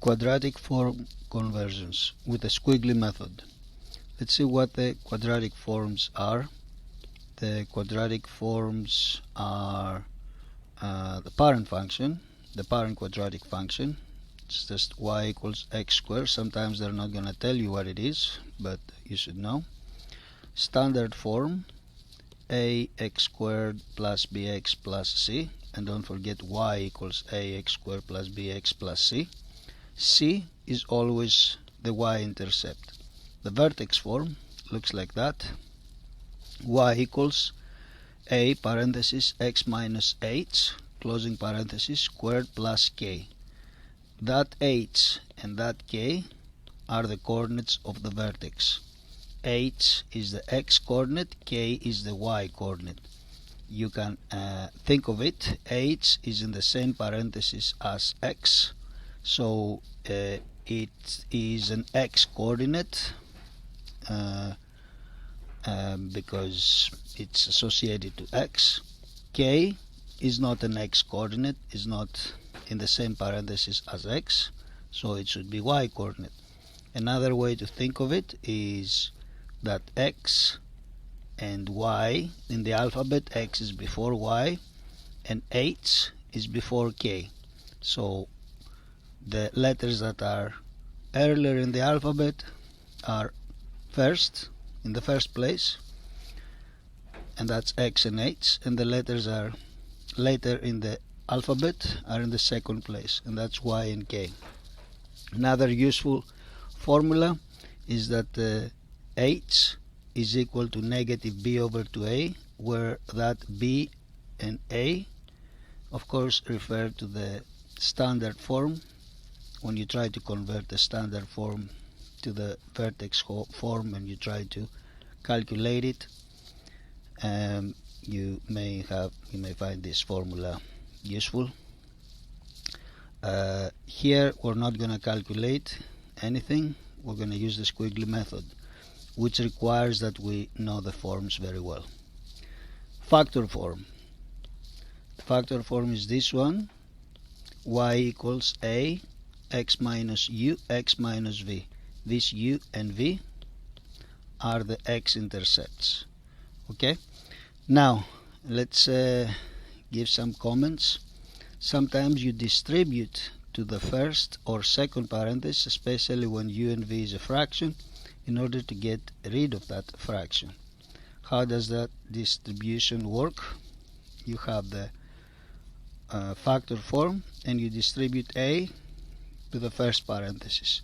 Quadratic form conversions with the Squiggly method. Let's see what the quadratic forms are. The quadratic forms are the parent function, the parent quadratic function. It's just y equals x squared. Sometimes they're not going to tell you what it is, but you should know. Standard form, ax squared plus bx plus c, and don't forget y equals ax squared plus bx plus c. C is always the y-intercept. The vertex form looks like that. Y equals a parenthesis x minus h closing parenthesis squared plus k. That h and that k are the coordinates of the vertex. H is the x coordinate, k is the y coordinate. You can think of it, h is in the same parenthesis as x, so it is an x coordinate because it's associated to x. K is not an x coordinate, is not in the same parenthesis as x, so it should be y coordinate. Another way to think of it is that x and y in the alphabet, x is before y and h is before k. So the letters that are earlier in the alphabet are first, in the first place, and that's x and h, and the letters are later in the alphabet are in the second place, and that's y and k. Another useful formula is that h is equal to negative b over 2a, where that b and a of course refer to the standard form. When you try to convert the standard form to the vertex form and you try to calculate it, you may find this formula useful. Here we're not going to calculate anything. We're going to use the Squiggly method, which requires that we know the forms very well. Factor form. The factor form is this one: y equals a x minus u x minus v. This u and v are the x-intercepts. Okay, now let's give some comments. Sometimes you distribute to the first or second parenthesis, especially when u and v is a fraction, in order to get rid of that fraction. How does that distribution work? You have the factor form and you distribute a to the first parenthesis.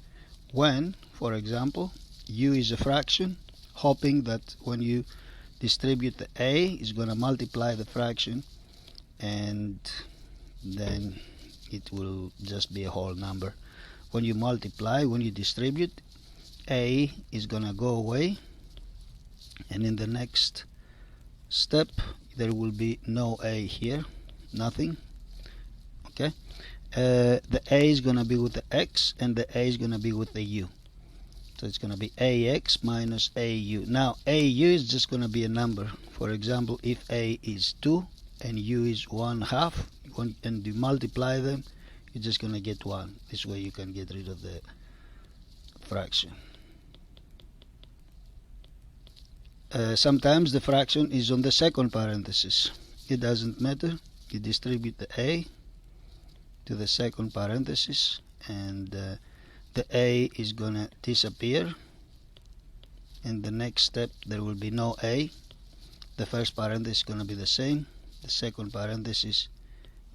When, for example, u is a fraction, hoping that when you distribute the a is going to multiply the fraction and then it will just be a whole number. When you multiply, when you distribute, a is going to go away, and in the next step there will be no a here, nothing. Okay, the a is going to be with the x and the a is going to be with the u, so it's going to be ax minus au. Now au is just going to be a number. For example, if a is 2 and u is 1/2, and you multiply them, you're just going to get 1. This way you can get rid of the fraction. Sometimes the fraction is on the second parenthesis. It doesn't matter. You distribute the a to the second parenthesis, and the a is going to disappear. In the next step there will be no a. The first parenthesis is going to be the same. The second parenthesis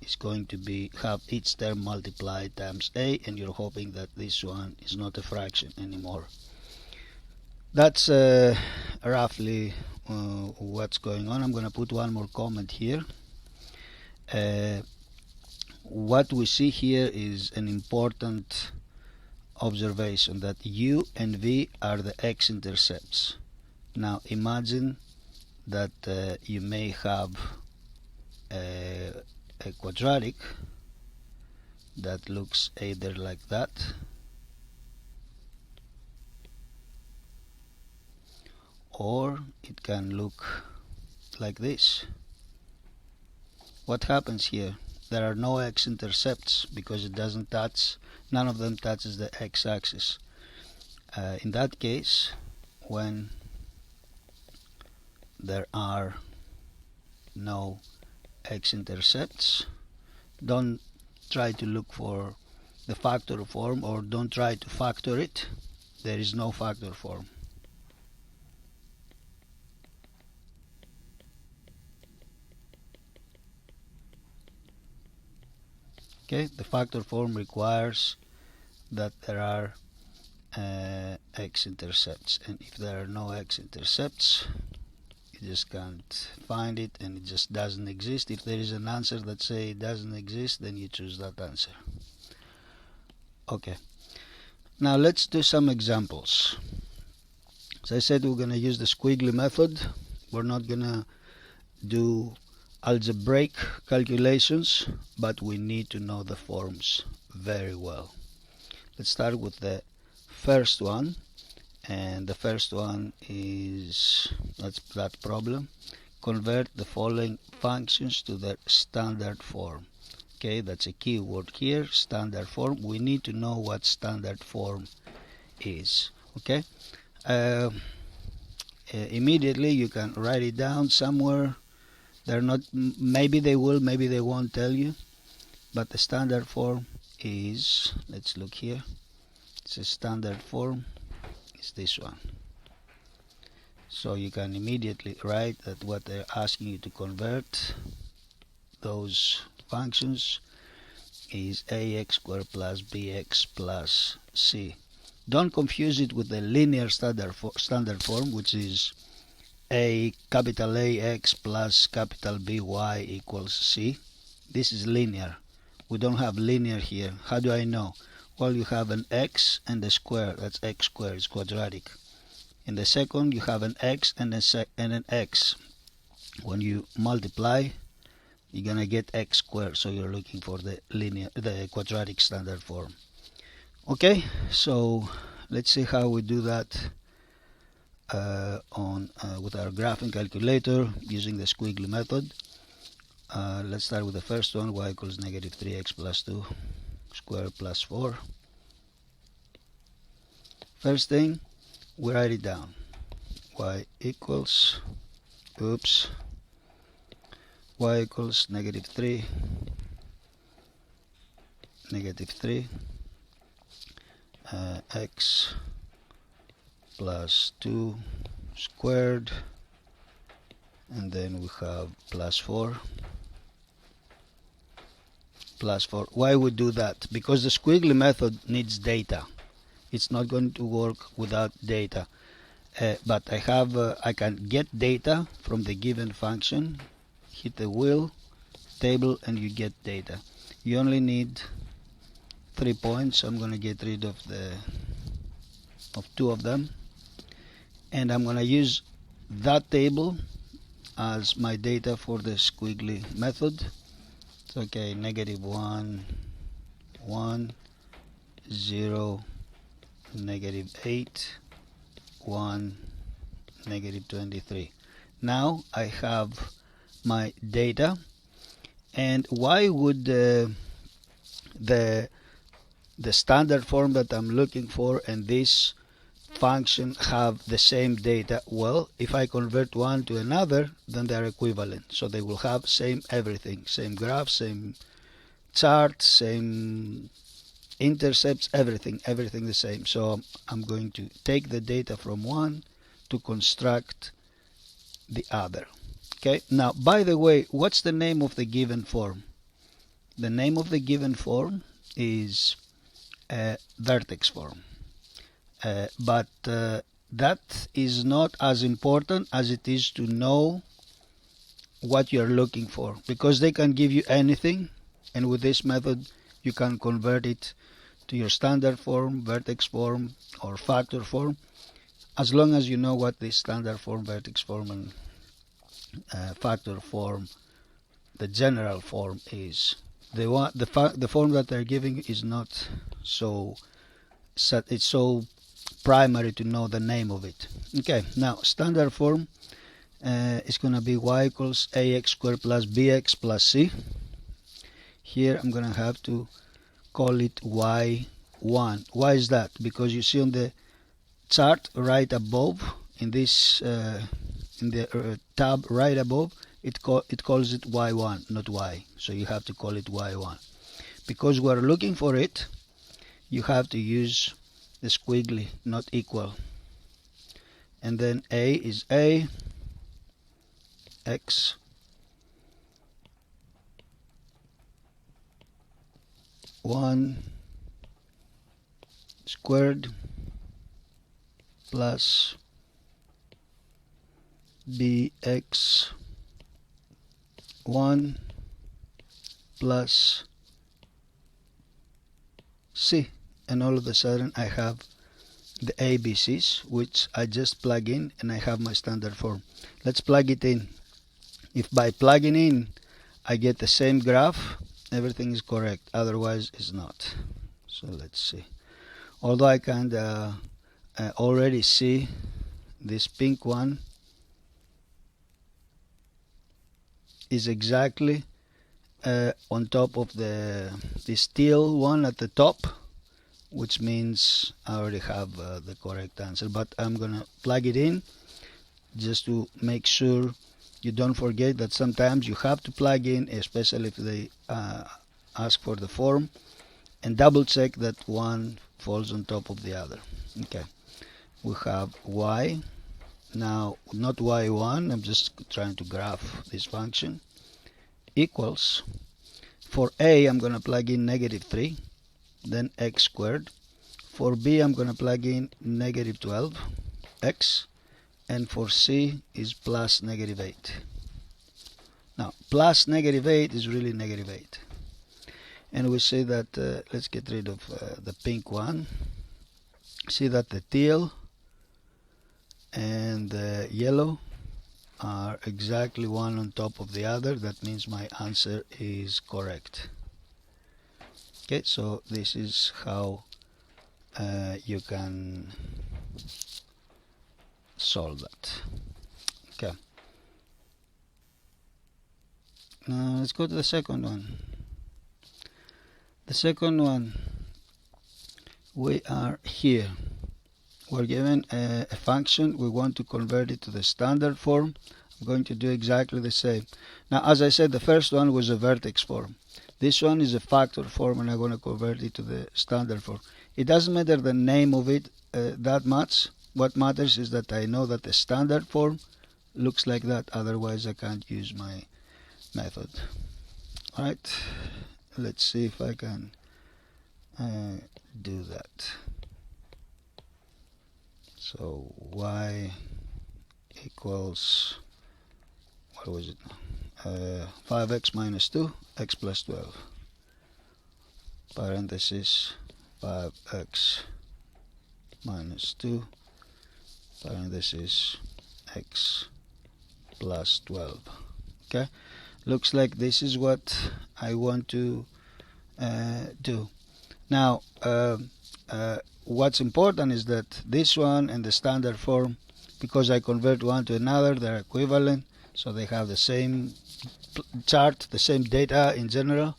is going to have each term multiplied times a, and you're hoping that this one is not a fraction anymore. That's roughly what's going on. I'm going to put one more comment here. What we see here is an important observation, that u and v are the x-intercepts. Now imagine that you may have a quadratic that looks either like that or it can look like this. What happens here? there are no x-intercepts because it doesn't touch, none of them touches the x-axis. In that case, when there are no x-intercepts, don't try to look for the factor form, or don't try to factor it. There is no factor form. Okay, the factor form requires that there are x-intercepts, and if there are no x-intercepts, you just can't find it, and it just doesn't exist. If there is an answer that say it doesn't exist, then you choose that answer. Okay, now let's do some examples. As I said, we're going to use the Squiggly method. We're not going to do algebraic calculations, but we need to know the forms very well. Let's start with the first one, and the first one is that problem. Convert the following functions to their standard form. Okay, that's a key word here, standard form. We need to know what standard form is. Okay, immediately you can write it down somewhere. They're not, maybe they will, maybe they won't tell you, but the standard form is, let's look here, it's a standard form, is this one. So you can immediately write that what they're asking you to convert those functions is ax squared plus bx plus c. Don't confuse it with the linear standard form, which is a capital AX plus capital BY equals C. This is linear. We don't have linear here. How do I know? Well, you have an x and a square. That's x squared. It's quadratic. In the second, you have an x and an x. When you multiply, you're gonna get x squared. So you're looking for the quadratic standard form. Okay, so let's see how we do that with our graphing calculator using the Squiggly method. Let's start with the first one, y equals negative 3x plus 2 squared plus 4. First thing, we write it down. Y equals, y equals negative 3 x plus 2 squared, and then we have plus 4. Why we do that? Because the Squiggly method needs data. It's not going to work without data. But I can get data from the given function. Hit the wheel table and you get data. You only need 3 points. I'm going to get rid of 2 of them, and I'm going to use that table as my data for the Squiggly method. It's okay, negative 1, 1, 0, negative 8, 1, negative 23. Now I have my data, and why would the standard form that I'm looking for and this function have the same data? Well, if I convert one to another, then they're equivalent. So they will have same everything, same graph, same chart, same intercepts, everything the same. So I'm going to take the data from one to construct the other. Okay, now by the way, what's the name of the given form? The name of the given form is vertex form. But that is not as important as it is to know what you're looking for, because they can give you anything, and with this method you can convert it to your standard form, vertex form, or factor form, as long as you know what the standard form, vertex form, and factor form, the general form is. The form that they're giving is not so set, it's so primary to know the name of it. Okay, now standard form is going to be y equals ax squared plus bx plus c. Here I'm gonna have to call it y1. Why is that? Because you see on the chart right above, in this in the tab right above, it calls it y1, not y. So you have to call it y1. Because we're looking for it, you have to use the squiggly, not equal. And then a is a, x, one squared plus bx 1 plus c, and all of a sudden I have the ABCs, which I just plug in, and I have my standard form. Let's plug it in. If by plugging in I get the same graph, everything is correct, otherwise it's not. So let's see. Although I can already see this pink one is exactly on top of the teal one at the top, which means I already have the correct answer. But I'm gonna plug it in just to make sure you don't forget that sometimes you have to plug in, especially if they ask for the form, and double check that one falls on top of the other. Okay, we have y. Now, not y1, I'm just trying to graph this function, equals, for a I'm going to plug in -3, then x squared. For b I'm going to plug in -12, x, and for c is plus -8. Now, plus -8 is really -8. And we say that, let's get rid of the pink one. See that the teal and the yellow are exactly one on top of the other. That means my answer is correct. Okay, so this is how you can solve that. Okay, now let's go to the second one. The second one, we are here. We're given a function. We want to convert it to the standard form. I'm going to do exactly the same. Now, as I said, the first one was a vertex form. This one is a factor form, and I'm going to convert it to the standard form. It doesn't matter the name of it that much. What matters is that I know that the standard form looks like that. Otherwise, I can't use my method. All right. Let's see if I can do that. So y equals, what was it now? 5x minus 2, x plus 12, parenthesis 5x minus 2, parenthesis x plus 12. Okay, looks like this is what I want to do. Now, what's important is that this one and the standard form, because I convert one to another, they're equivalent, so they have the same chart, the same data in general,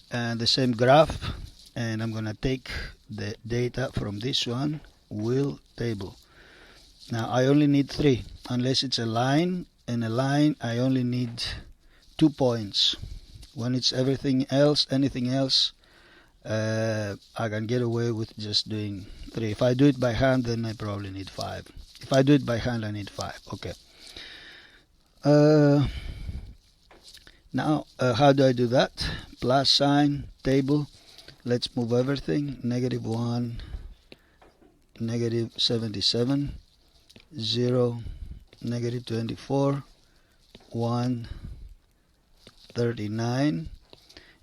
and the same graph. And I'm gonna take the data from this one, wheel table. Now I only need 3, unless it's a line, and a line I only need 2 points. When it's anything else, I can get away with just doing 3. If I do it by hand, then I probably need 5. If I do it by hand, I need 5. Okay. Now, how do I do that? Plus sign, table. Let's move everything. -1, -77, 0, -24, 1, 39.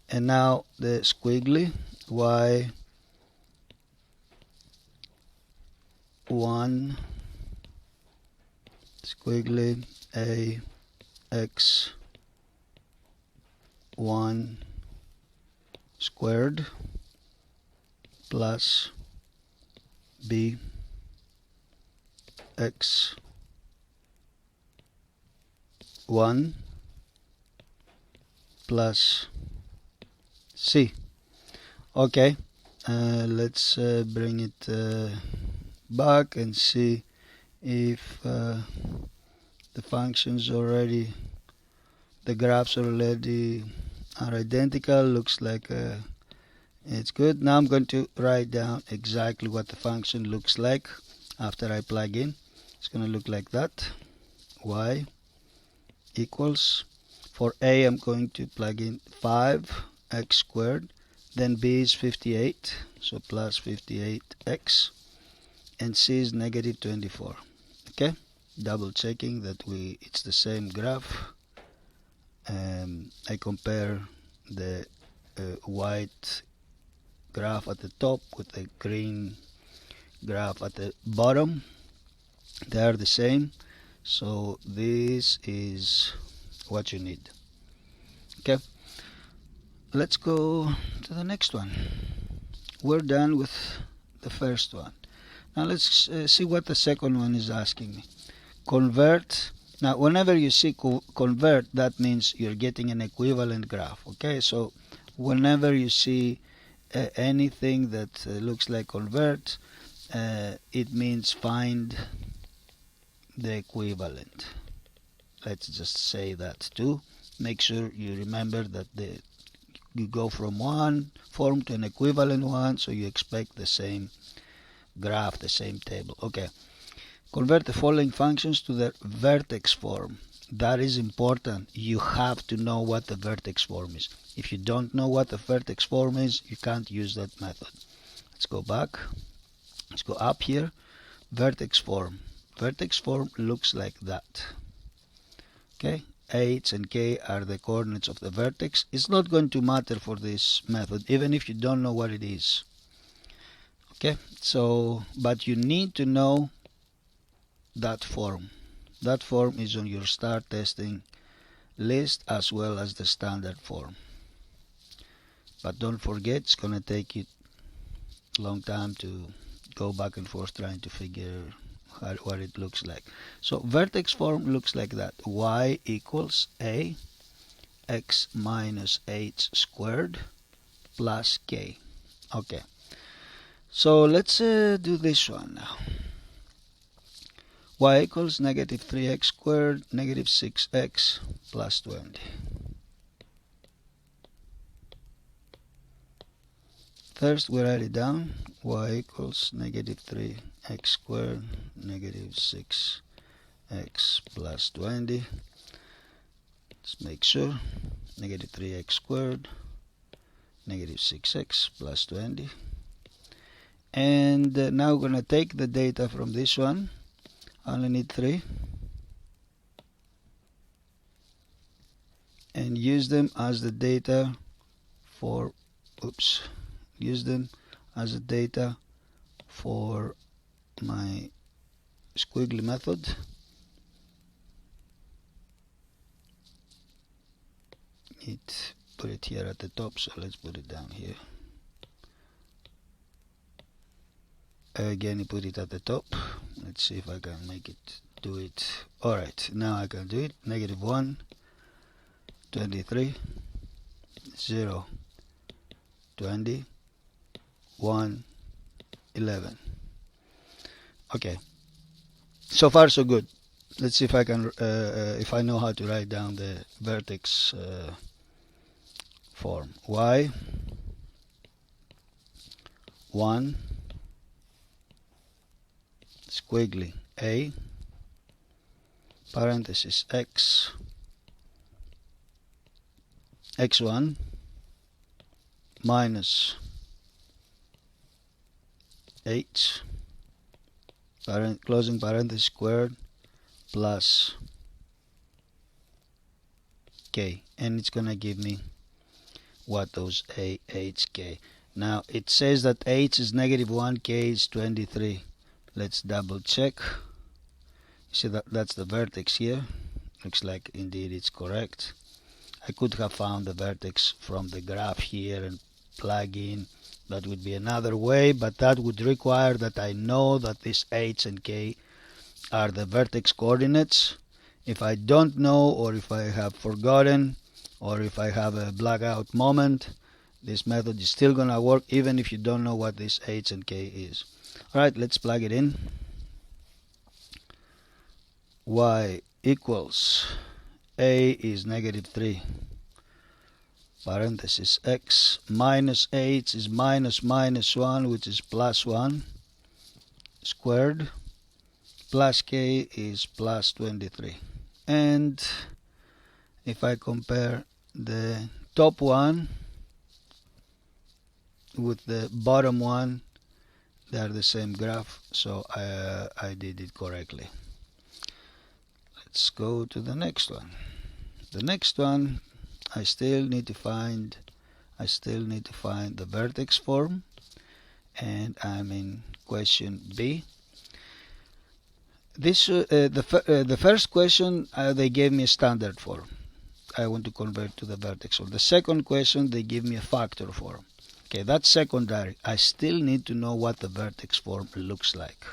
And now the squiggly, y 1 squiggly, a x 1 squared plus b x 1 plus C. Okay, let's bring it back and see if the functions already, the graphs already are identical. Looks like it's good. Now I'm going to write down exactly what the function looks like after I plug in. It's going to look like that. Y equals, for A I'm going to plug in 5x squared, then B is 58, so plus 58x, and C is negative 24. Okay, double checking that it's the same graph. I compare the white graph at the top with the green graph at the bottom. They are the same, so this is what you need. Okay, let's go to the next one. We're done with the first one. Now let's see what the second one is asking me. Convert. Now whenever you see convert, that means you're getting an equivalent graph. Okay, so whenever you see anything that looks like convert, it means find the equivalent. Let's just say that too. Make sure you remember that you go from one form to an equivalent one, so you expect the same graph, the same table. Okay, convert the following functions to their vertex form. That is important. You have to know what the vertex form is. If you don't know what the vertex form is, you can't use that method. Let's go back. Let's go up here. Vertex form. Vertex form looks like that. Okay, h and k are the coordinates of the vertex. It's not going to matter for this method, even if you don't know what it is. Okay, so but you need to know that form. That form is on your STAAR testing list as well as the standard form. But don't forget, it's gonna take you a long time to go back and forth trying to figure what it looks like. So vertex form looks like that. Y equals a x minus h squared plus k. Okay, so let's do this one now. Y equals negative 3x squared, negative 6x plus 20. First we write it down. Y equals negative 3x squared, negative 6x plus 20. Let's make sure. Negative 3x squared, negative 6x plus 20. And now we're going to take the data from this one. I only need 3. And use them as the data for, use them as the data for my squiggly method. Put it here at the top, so let's put it down here. Again, you put it at the top. Let's see if I can make it do it. Alright, now I can do it. Negative 1, 23, 0, 20, 1, 11. Okay, so far so good. Let's see if I can, if I know how to write down the vertex form. Y 1 squiggly a parenthesis x1 minus h closing parenthesis squared plus k, and it's gonna give me what those a, h, k. Now it says that h is negative 1, k is 23. Let's double check. You see that's the vertex here. Looks like indeed it's correct. I could have found the vertex from the graph here and plug in. That would be another way, but that would require that I know that this h and k are the vertex coordinates. If I don't know, or if I have forgotten, or if I have a blackout moment, This method is still gonna work even if you don't know what this h and k is. Alright, let's plug it in. Y equals a is -3 parenthesis x minus h is -1, which is +1 squared, plus k is +23. And if I compare the top one with the bottom one, they are the same graph, so I did it correctly. Let's go to the next one. The next one, I still need to find the vertex form, and I'm in question B. This the first question they gave me a standard form. I want to convert to the vertex form. The second question they give me a factor form. Okay, that's secondary. I still need to know what the vertex form looks like.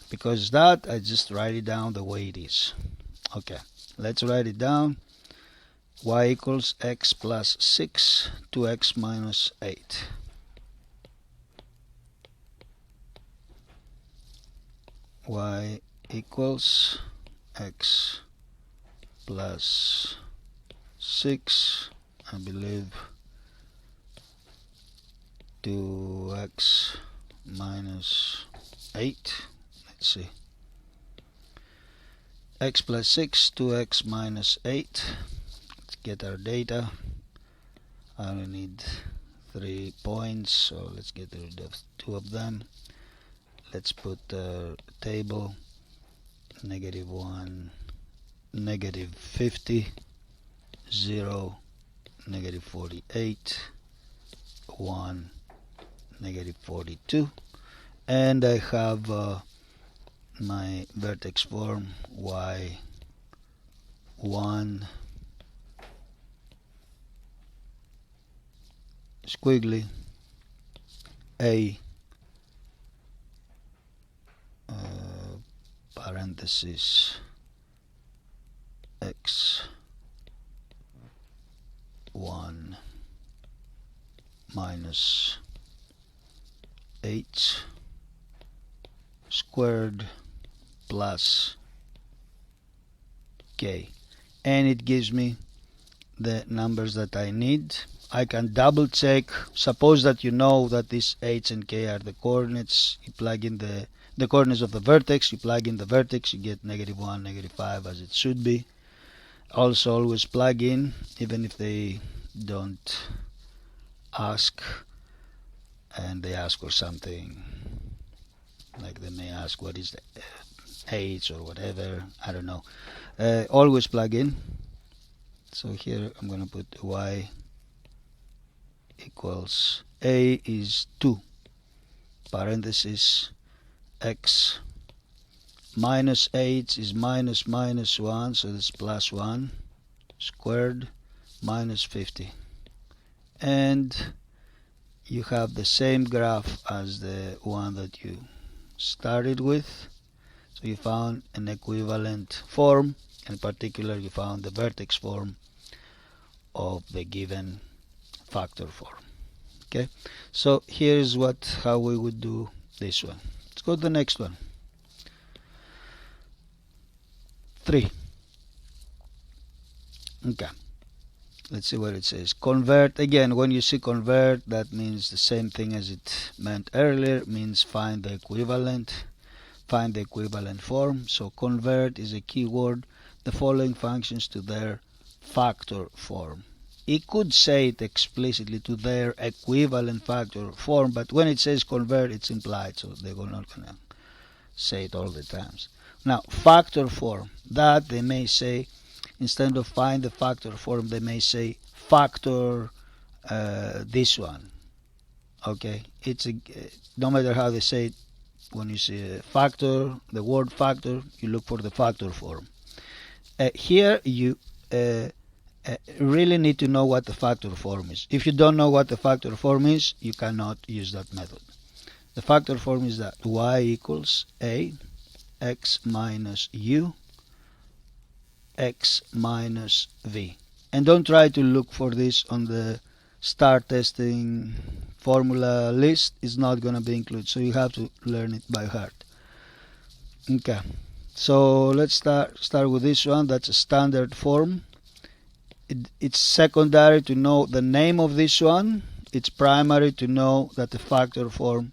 Because that, I just write it down the way it is. Okay, let's write it down. Y equals x plus 6 to x minus 8. Y equals x plus 6, I believe, to x minus 8. Let's see. X plus 6 to x minus 8. Let's get our data. I only need 3 points, so let's get rid of 2 of them. Let's put the table -1, -50, 0, -48, 1, -42, and I have my vertex form y1 squiggly a parenthesis x1 minus 8 squared plus k, and it gives me the numbers that I need. I can double check. Suppose that you know that this h and k are the coordinates. You plug in the coordinates of the vertex, you plug in the vertex, you get -1, -5 as it should be. Also always plug in, even if they don't ask, and they ask for something, like they may ask what is the h or whatever, I don't know. Always plug in. So here I'm going to put y equals a is 2 parenthesis x minus 8 is -1, so that's +1 squared minus 50, and you have the same graph as the one that you started with. So you found an equivalent form. In particular, you found the vertex form of the given factor form. Okay, so here's how we would do this one. Let's go to the next one. 3. Okay, let's see what it says. Convert. Again, when you see convert, that means the same thing as it meant earlier. It means find the equivalent form. So convert is a keyword. The following functions to their factor form. It could say it explicitly, to their equivalent factor form, but when it says convert, it's implied, so they're not gonna say it all the times. Now, factor form, that they may say, instead of find the factor form, they may say factor this one. Okay, it's no matter how they say it, when you see a factor, the word factor, you look for the factor form. Here you really need to know what the factor form is. If you don't know what the factor form is, you cannot use that method. The factor form is that y equals a x minus u x minus v. And don't try to look for this on the STAAR testing formula list is not going to be included, so you have to learn it by heart. Okay, so let's start with this one. That's a standard form. It's secondary to know the name of this one. It's primary to know that the factor form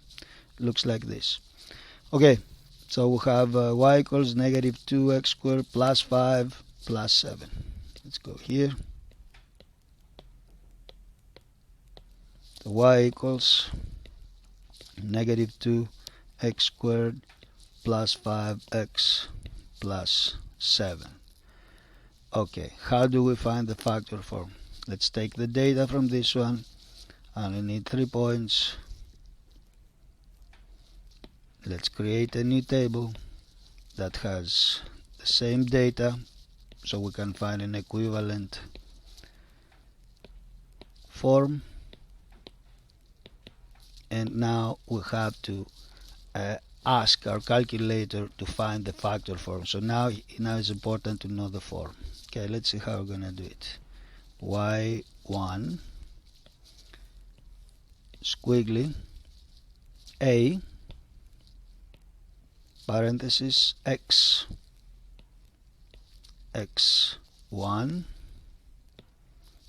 looks like this. Okay, so we have y equals negative 2x squared plus 5 plus 7. Let's go here. So y equals negative 2x squared plus 5x plus 7. Okay, how do we find the factor form? Let's take the data from this one. I only need 3 points. Let's create a new table that has the same data so we can find an equivalent form. And now we have to ask our calculator to find the factor form. So now it's important to know the form. Okay, let's see how we're going to do it. y1 squiggly a parenthesis x1.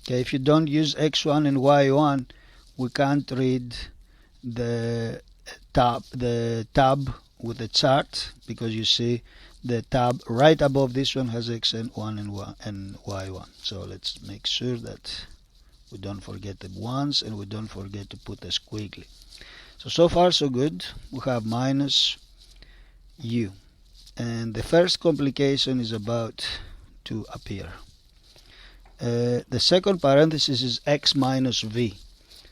Okay, if you don't use x1 and y1, we can't read the tab with the chart, because you see the tab right above this one has x1 and y1. So let's make sure that we don't forget the ones and we don't forget to put a squiggly. So far so good. We have minus u, and the first complication is about to appear. The second parenthesis is x minus v.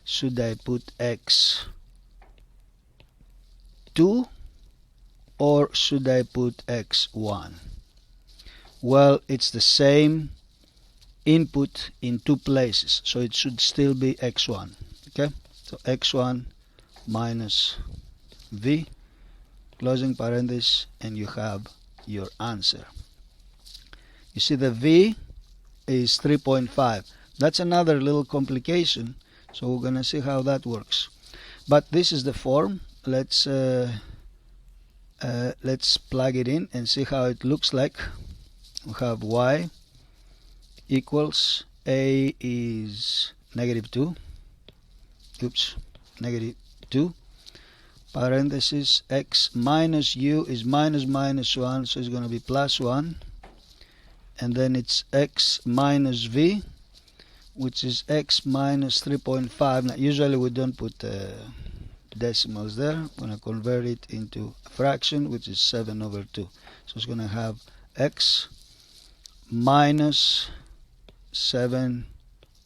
Should I put x2 or should I put x1? Well, it's the same input in two places, so it should still be x1. Okay, so x1 minus v, closing parenthesis, and you have your answer. You see the v is 3.5. That's another little complication, so we're gonna see how that works. But this is the form. Let's plug it in and see how it looks like. We have y equals a is negative 2. Oops, negative 2. Parenthesis x minus u is minus 1, so it's going to be plus 1. And then it's x minus v, which is x minus 3.5. Now, usually we don't put decimals there. I'm going to convert it into a fraction, which is 7 over 2. So it's going to have x minus 7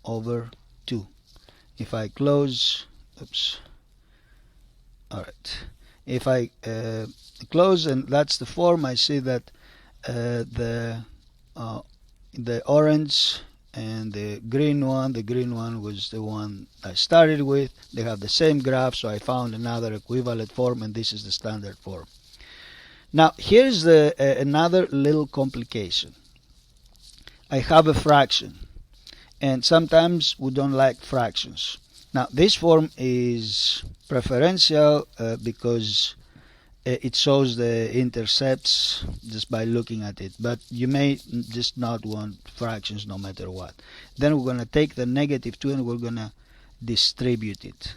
over 2. If I close, oops, alright, if I close, and that's the form, I see that the orange and the green one was the one I started with. They have the same graph, so I found another equivalent form, and this is the standard form. Now here's another little complication. I have a fraction, and sometimes we don't like fractions. Now this form is preferential because it shows the intercepts just by looking at it, but you may just not want fractions no matter what. Then we're going to take the negative 2 and we're going to distribute it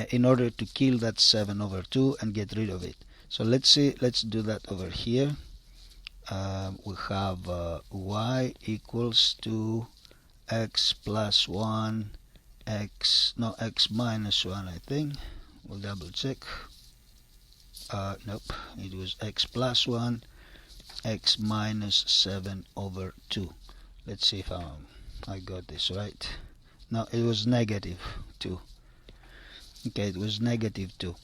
in order to kill that 7 over 2 and get rid of it. So let's do that over here. We have y equals to x plus 1, x minus 1, I think. We'll double check. Nope, it was x plus 1, x minus 7 over 2. Let's see if I got this right. No, it was negative 2. Okay, it was negative 2.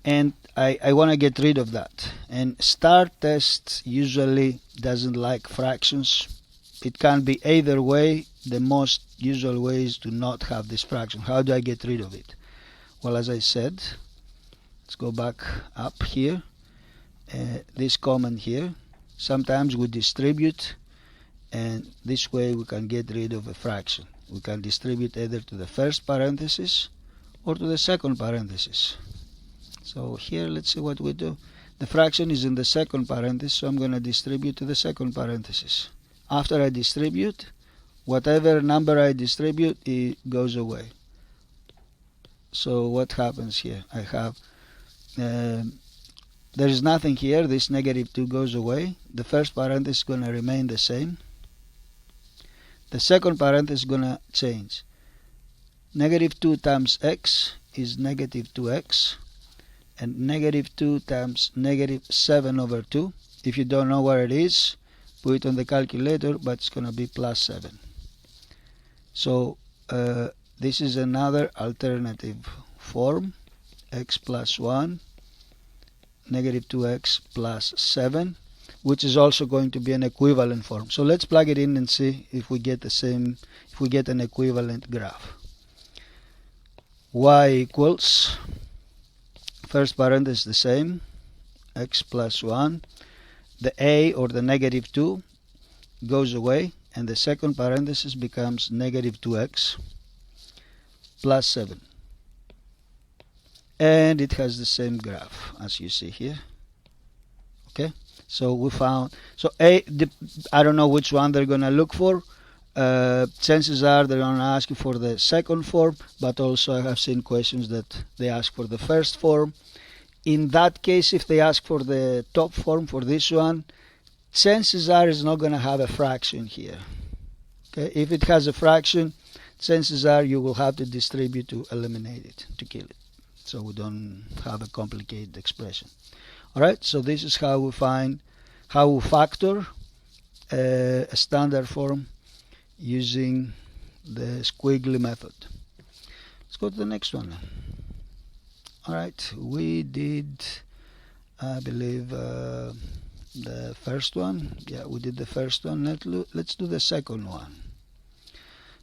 And I want to get rid of that. And STAAR test usually doesn't like fractions. It can be either way. The most usual way is to not have this fraction. How do I get rid of it? Well, as I said, let's go back up here. This comment here. Sometimes we distribute, and this way we can get rid of a fraction. We can distribute either to the first parenthesis or to the second parenthesis. So here, let's see what we do. The fraction is in the second parenthesis, so I'm going to distribute to the second parenthesis. After I distribute, whatever number I distribute, it goes away. So what happens here? I have, there is nothing here. This negative 2 goes away. The first parenthesis is going to remain the same. The second parenthesis is going to change. Negative 2 times x is negative 2x. And negative 2 times negative 7 over 2. If you don't know where it is, put it on the calculator, but it's going to be plus 7. So this is another alternative form. X plus 1, negative 2x plus 7, which is also going to be an equivalent form. So let's plug it in and see if we get the same, if we get an equivalent graph. Y equals, first parenthesis the same, x plus 1. The a, or the negative 2, goes away, and the second parenthesis becomes negative 2x plus 7. And it has the same graph as you see here. Okay, so we found, so I don't know which one they're going to look for. Chances are they're going to ask you for the second form, but also I have seen questions that they ask for the first form. In that case, if they ask for the top form for this one, chances are it's not going to have a fraction here. Okay, if it has a fraction, chances are you will have to distribute to eliminate it, to kill it, so we don't have a complicated expression. Alright, so this is how we factor a standard form using the Squiggly method. Let's go to the next one. Alright, we did, I believe, the first one. Yeah, we did the first one. Let's do the second one.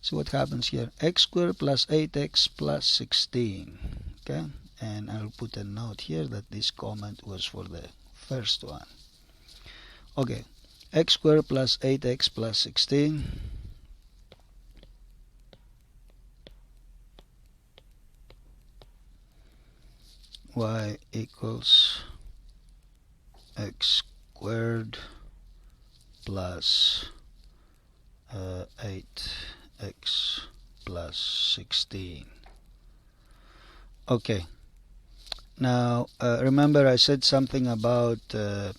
See what happens here. X squared plus 8x plus 16. Okay, and I'll put a note here that this comment was for the first one. Okay, x squared plus 8x plus 16. Y equals x squared plus 8x plus 16. Okay, now remember I said something about those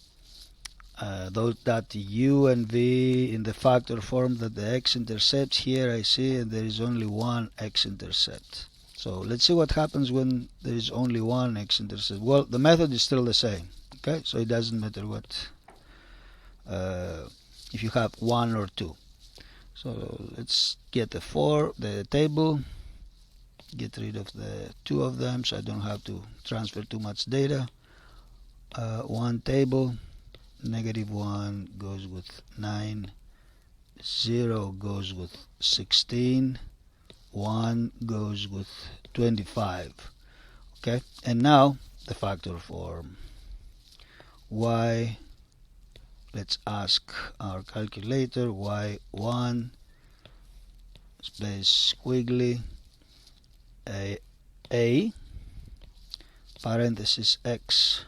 that u and v in the factor form, that the x-intercepts here I see, and there is only one x-intercept. So let's see what happens when there is only one x-intercept. Well, the method is still the same. Okay, so it doesn't matter what if you have one or two. So let's get the table, get rid of the two of them so I don't have to transfer too much data. One table, negative 1 goes with 9, 0 goes with 16, 1 goes with 25. Okay, and now the factor form. Y, let's ask our calculator, y1 space squiggly a parenthesis x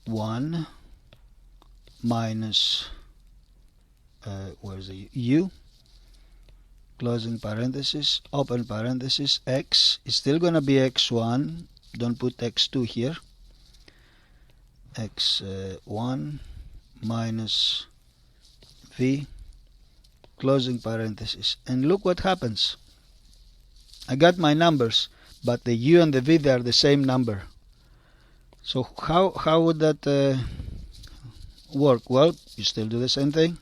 1 minus where's the u, closing parenthesis, open parenthesis, x is still going to be x1, don't put x2 here, x1 minus v, closing parenthesis, and look what happens. I got my numbers, but the u and the v, they are the same number. So how would that work? Well, you still do the same thing.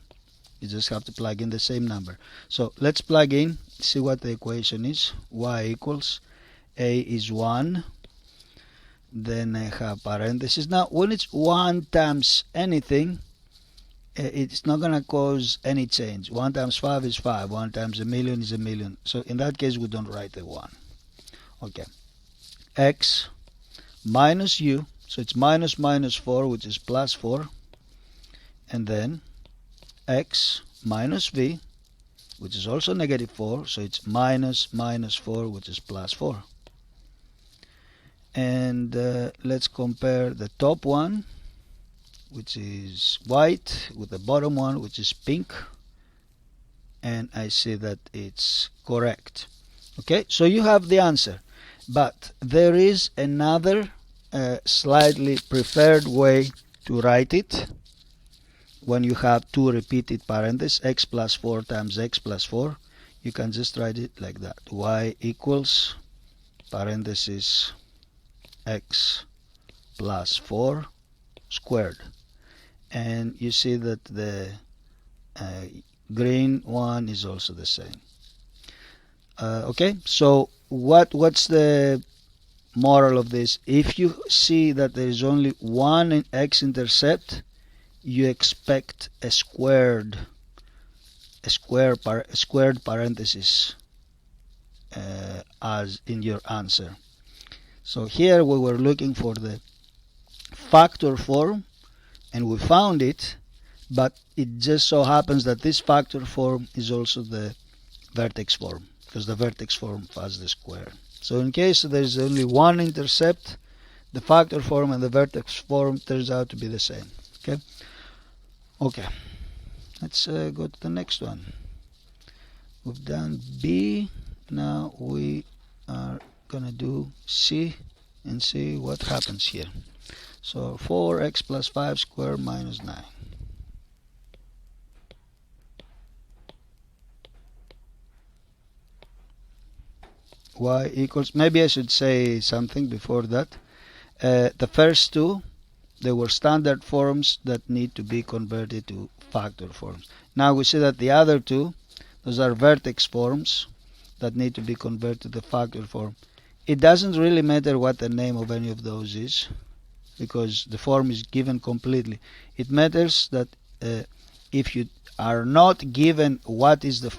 You just have to plug in the same number. So let's plug in, see what the equation is. Y equals a is 1. Then I have parentheses. Now, when it's 1 times anything, it's not going to cause any change. 1 times 5 is 5. 1 times a million is a million. So in that case, we don't write the 1. Okay. X minus u. So it's minus 4, which is plus 4. And then x minus v, which is also negative 4, so it's minus minus 4, which is plus 4. And let's compare the top one, which is white, with the bottom one, which is pink, and I see that it's correct. Okay, so you have the answer, but there is another slightly preferred way to write it. When you have two repeated parentheses, x plus 4 times x plus 4, you can just write it like that. Y equals parenthesis x plus 4 squared. And you see that the green one is also the same. Okay, so what's the moral of this? If you see that there is only one x-intercept, you expect a squared parenthesis as in your answer. So here we were looking for the factor form, and we found it, but it just so happens that this factor form is also the vertex form, because the vertex form has the square. So in case there is only one intercept, the factor form and the vertex form turns out to be the same. Okay, let's go to the next one. We've done B, now we are gonna do C and see what happens here. So 4x plus 5 squared minus 9. Y equals, maybe I should say something before that. The first two, they were standard forms that need to be converted to factor forms. Now we see that the other two, those are vertex forms that need to be converted to the factor form. It doesn't really matter what the name of any of those is, because the form is given completely. It matters that if you are not given what the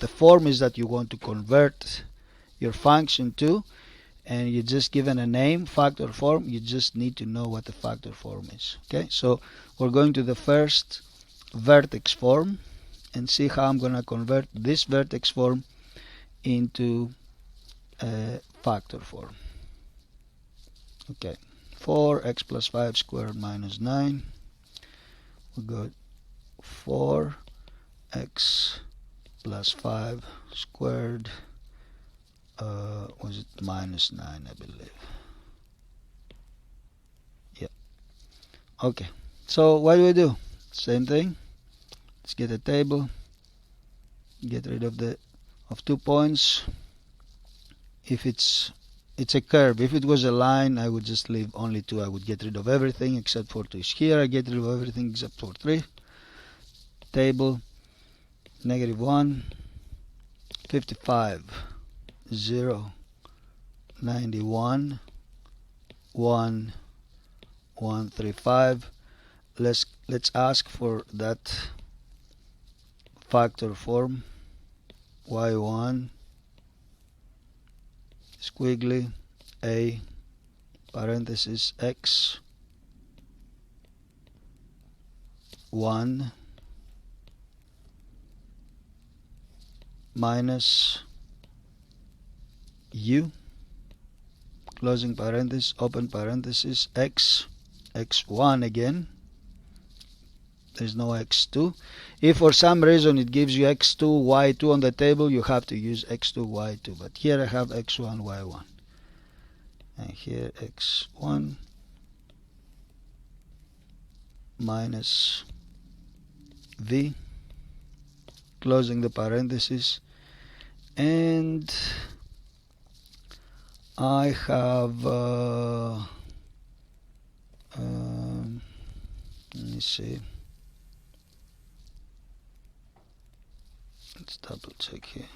form is that you want to convert your function to, and you're just given a name, factor form, you just need to know what the factor form is. Okay, so we're going to the first vertex form and see how I'm going to convert this vertex form into a factor form. Okay, 4x plus 5 squared minus 9. We got 4x plus 5 squared, was it minus 9, I believe. Yeah. Okay, so what do? Same thing. Let's get a table, get rid of 2 points. If it's a curve, if it was a line, I would just leave only 2. I would get rid of everything except for 2. Here I get rid of everything except for 3. Table, negative 1, 55, 0, 91, 1, 135. Let's ask for that factor form. y1 squiggly a parenthesis x 1 minus u closing parenthesis open parenthesis x1 again. There's no x2. If for some reason it gives you x2 y2 on the table, you have to use x2 y2, but here I have x1 y1, and here x1 minus v closing the parenthesis, and I have let me see, let's double check here.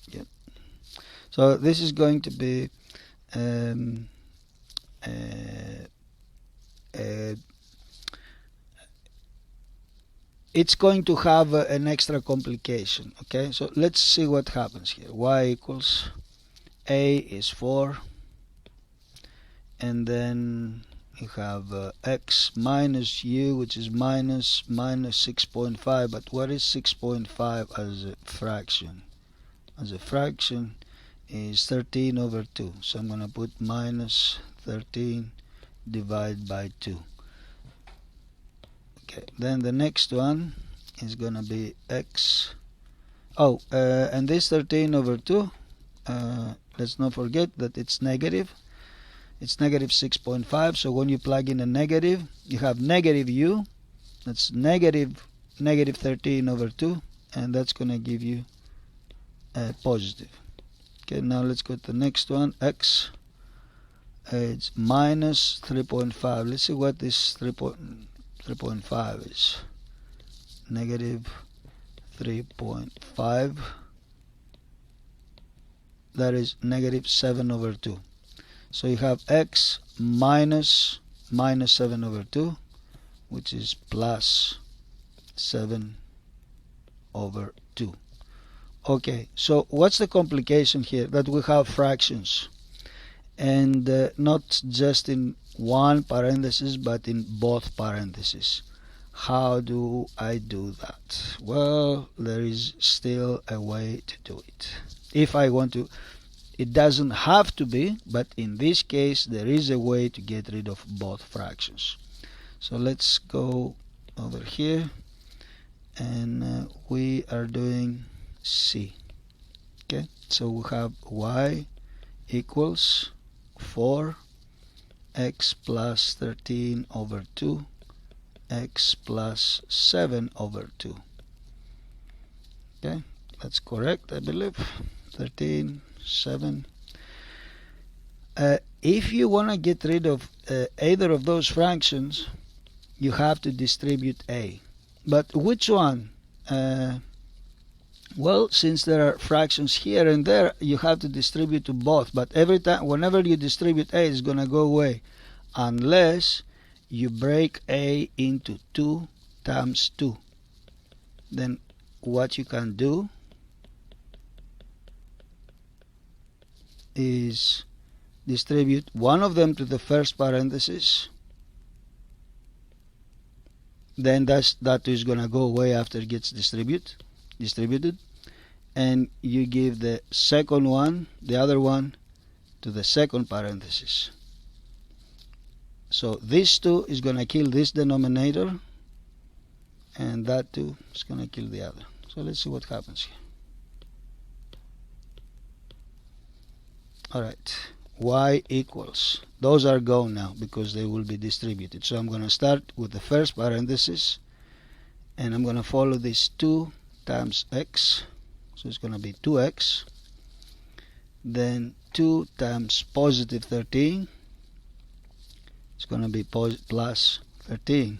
Yep. So this is going to be it's going to have an extra complication. Okay, so let's see what happens here. Y equals a is 4, and then you have x minus u, which is minus 6.5. But what is 6.5 as a fraction? As a fraction is 13 over 2. So I'm going to put minus 13 divided by 2. Okay, then the next one is going to be x. And this 13 over 2, let's not forget that it's negative. It's negative 6.5. So when you plug in a negative, you have negative u. That's negative 13 over 2. And that's going to give you a positive. Okay, now let's go to the next one. X. It's minus 3.5. Let's see what this 3.5 is. Negative 3.5. That is negative 7 over 2. So you have x minus 7 over 2, which is plus 7 over 2. Okay, so what's the complication here? That we have fractions, and not just in one parenthesis but in both parentheses. How do I do that? Well, there is still a way to do it. If I want to, it doesn't have to be, but in this case there is a way to get rid of both fractions. So let's go over here, and we are doing C. Okay, so we have y equals 4x plus 13 over 2 x plus 7 over 2. Okay, that's correct, I believe. 13, 7. If you want to get rid of either of those fractions, you have to distribute a. But which one? Well, since there are fractions here and there, you have to distribute to both. But every time, whenever you distribute a, it's going to go away, unless you break a into 2 times 2. Then what you can do is distribute one of them to the first parenthesis. Then that is going to go away after it gets distributed, and you give the second one, the other one, to the second parenthesis. So this 2 is going to kill this denominator, and that 2 is going to kill the other. So let's see what happens here. Alright, y equals, those are gone now because they will be distributed. So I'm going to start with the first parenthesis, and I'm going to follow this 2 times x. So it's going to be 2x. Then 2 times positive 13. It's going to be plus 13.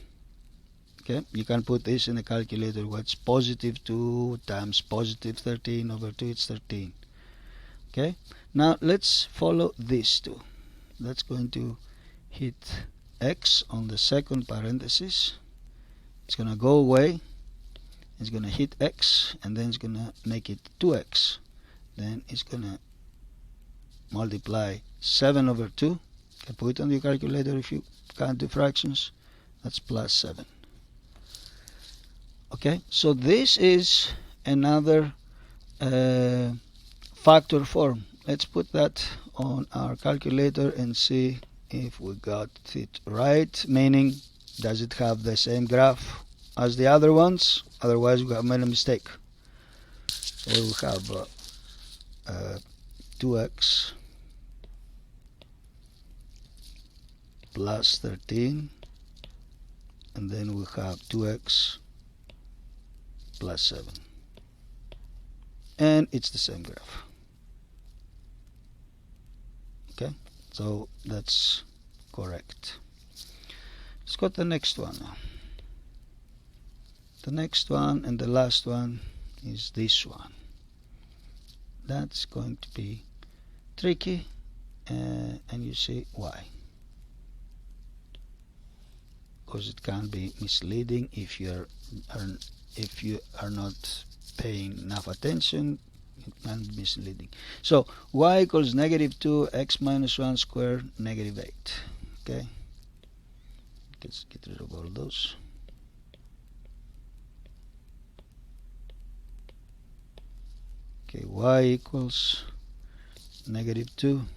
Okay, you can put this in the calculator. What's positive 2 times positive 13 over 2? It's 13. Okay, now let's follow these two. That's going to hit x on the second parenthesis. It's going to go away. It's going to hit x, and then it's going to make it 2x. Then it's going to multiply 7 over 2. You can put it on your calculator if you can't do fractions. That's plus 7. Okay, so this is another factor form. Let's put that on our calculator and see if we got it right, meaning does it have the same graph as the other ones? Otherwise we have made a mistake. So we have 2x plus 13, and then we have 2x plus 7, and it's the same graph. Okay, so that's correct. Let's go to the next one now. The next one and the last one is this one. That's going to be tricky, and you see why. Because it can be misleading if you are not paying enough attention. It can be misleading. So y equals negative 2 x minus 1 squared negative 8. Okay, Let's get rid of all those. Okay, y equals -2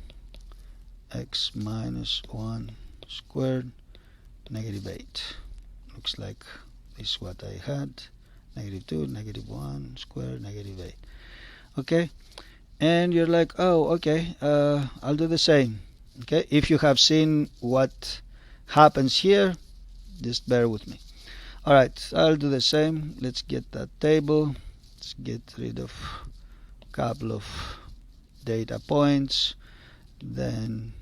x minus 1 squared -8. Looks like this is what I had. -2, -1 squared, -8. Okay, and you're like, oh, okay, I'll do the same. Okay, if you have seen what happens here, just bear with me. Alright, I'll do the same. Let's get that table. Let's get rid of a couple of data points. Then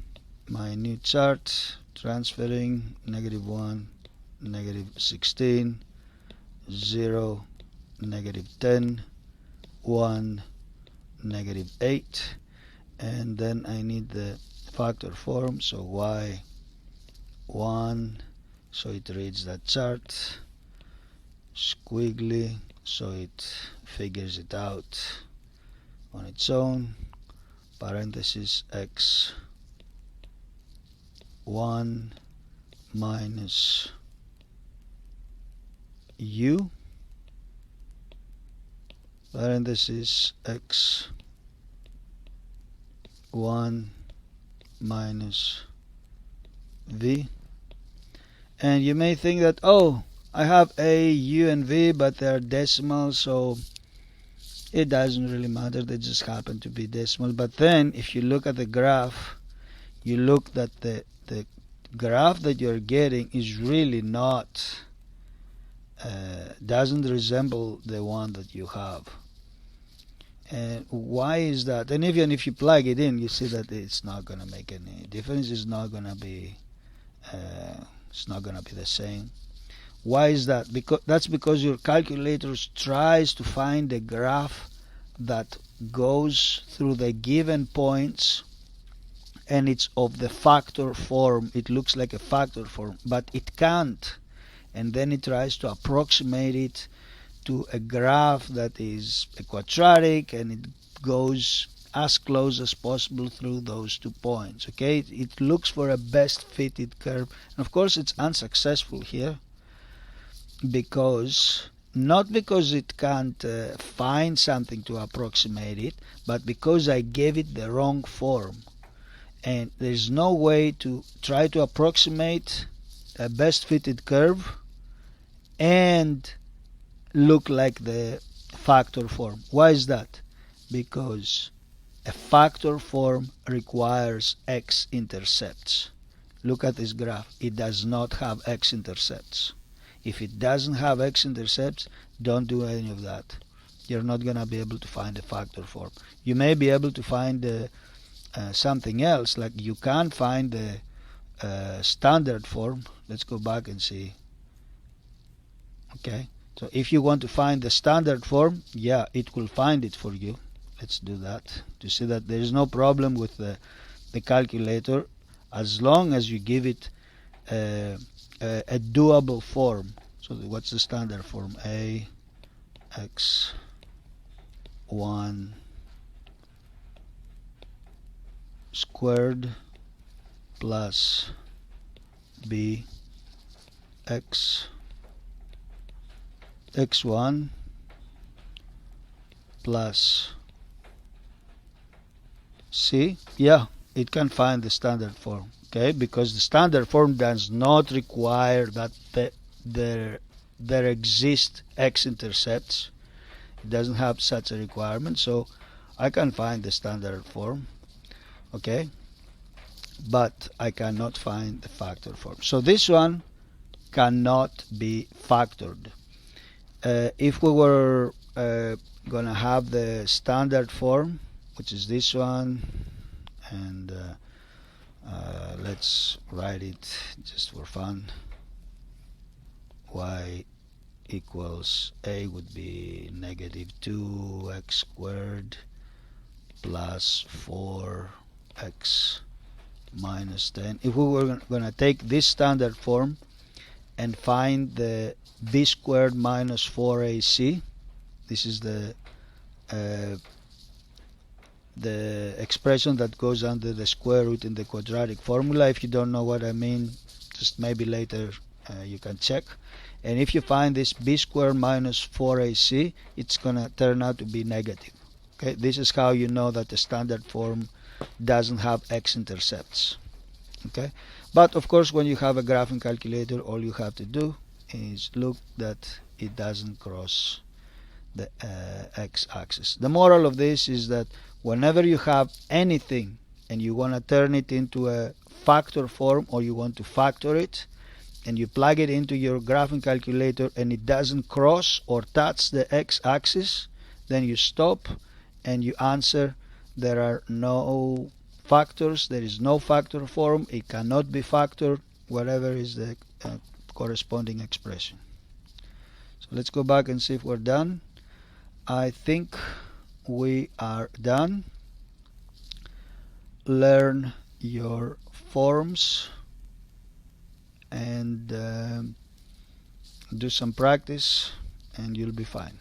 my new chart, transferring -1, -16, 0, -10, 1, -8, and then I need the factor form, so y1, so it reads that chart, squiggly, so it figures it out on its own, parenthesis x1 minus u, parenthesis x1 minus v. And you may think that, oh, I have a, u, and v, but they're decimals, so it doesn't really matter, they just happen to be decimal. But then if you look at the graph, you look that the graph that you're getting is really not doesn't resemble the one that you have. And why is that? And even if you plug it in, you see that it's not going to make any difference. It's not going to be the same. Why is that? That's because your calculator tries to find a graph that goes through the given points, and it's of the factor form. It looks like a factor form, but it can't. And then it tries to approximate it to a graph that is a quadratic, and it goes as close as possible through those 2 points. Okay, it looks for a best fitted curve, and of course it's unsuccessful here, because not because it can't find something to approximate it, but because I gave it the wrong form, and there's no way to try to approximate a best fitted curve and look like the factor form. Why is that? Because a factor form requires x-intercepts. Look at this graph. It does not have x-intercepts. If it doesn't have x-intercepts, don't do any of that. You're not going to be able to find a factor form. You may be able to find something else, like you can find the standard form. Let's go back and see. Okay, so if you want to find the standard form, yeah, it will find it for you. Let's do that to see that there is no problem with the calculator, as long as you give it a doable form. So what's the standard form? A x1 squared plus b x1 plus c. Yeah, it can find the standard form. Okay, because the standard form does not require that there exist x-intercepts. It doesn't have such a requirement, so I can find the standard form. Okay, but I cannot find the factor form. So this one cannot be factored. If we were gonna have the standard form, which is this one, and let's write it just for fun. Y equals a would be -2x squared plus 4x minus 10. If we were going to take this standard form and find the b squared minus 4ac, this is the expression that goes under the square root in the quadratic formula. If you don't know what I mean, just maybe later you can check. And if you find this b squared minus 4ac, it's gonna turn out to be negative. Okay, this is how you know that the standard form doesn't have x-intercepts. Okay, but of course when you have a graphing calculator, all you have to do is look that it doesn't cross the x-axis. The moral of this is that whenever you have anything and you want to turn it into a factor form, or you want to factor it, and you plug it into your graphing calculator and it doesn't cross or touch the x-axis, then you stop and you answer there are no factors, there is no factor form, it cannot be factored, whatever is the corresponding expression. So let's go back and see if we're done. I think we are done. Learn your forms and do some practice and you'll be fine.